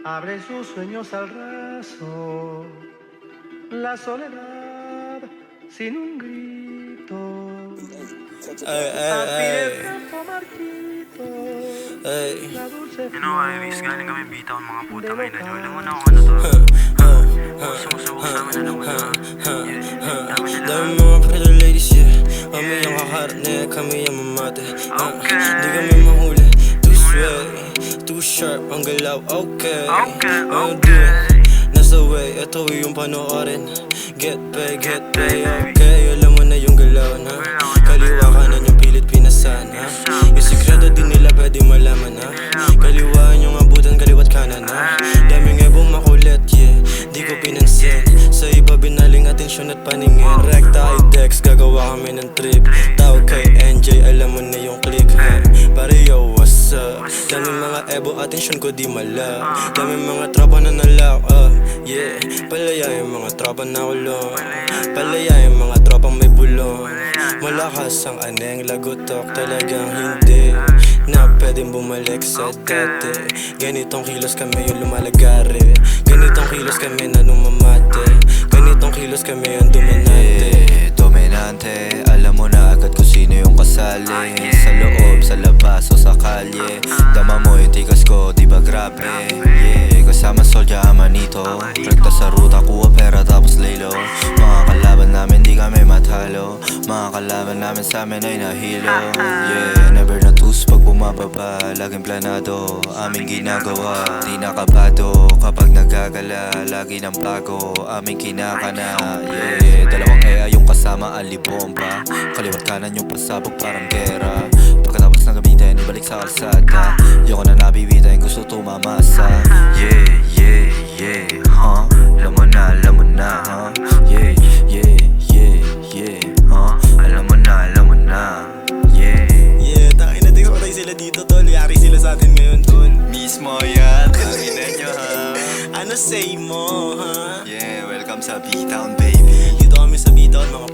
abre sus sueños al raso, la soledad sin un grito, aspira el campo marchito, la dulce You know, Ivis, galing kami bitaw ng mga puta ngayon. Alam mo na ako ano to. Sumusubok sa amin, alam mo na. Dami mga pretty ladies, yeah. Kami yung kakarap na kami yung mamate. Di kami mahuli, too sway, too sharp ang galaw, okay. Ano do it, nasa way, ito yung panoorin. Get pay, okay. Alam mo na yung galaw, ha. Kaliwa kanan yung pilit pinasan, ha. Yung sikreto din nila pwede malaman, ha. Kaliwaan yung abutan, kaliwat kanan, ha. Daming ebong makulit, yeah. Di ko pinansin, sa iba binaling atensyon at paningin. Rekta i-dex, gagawa kami ng trip. Tawag kay NJ, alam mo na yung click, ha. Pare yo, what's up? Daming mga ebo, atensyon ko di mala. Daming mga tropa na nalock up, yeah. Palaya yung mga tropa na kulong. Palaya yung mga tropang may bulong. Malakas ang aneng lagutok, talagang hindi na pwedeng bumalik sa dati. Ganitong kilos kami yung lumalagari. Ganitong kilos kami na numamate. Ganitong kilos kami yung dominante. Dominante, alam mo na agad kung sino yung kasali. Sa loob, sa labas o sa kalye. Dama mo yung tikas ko, di ba grabe? Yeah, kasama Soldier Amanito. Rekta sa ruta, kuha pera tapos laylo. Mga kalaban namin di kami matalo. Mga kalaban namin sa amin ay nahilo. Yeah, never natus pag bumababa. Laging planado, aming ginagawa. Di nakabado kapag nagagala. Lagi ng bago, aming kinakana. Yeah, dalawang EA yung kasama ang libomba. Kaliwat kanan yung pasabog parang gera. Pagkatapos ng gamitin, ibalik sa kalsada. Yoko na nabibitin, gusto tumamasa. Yeah, huh? Alam mo na, huh? Yeah, huh? Alam mo na, yeah. Yeah, takin na di ko patay sila dito, tol. Yari sila sa atin ngayon, tol. Mismo yan, kaminan nyo, ha? Ano say mo, ha? Yeah, welcome sa B-Town, baby. Dito kami sa B-Town, mga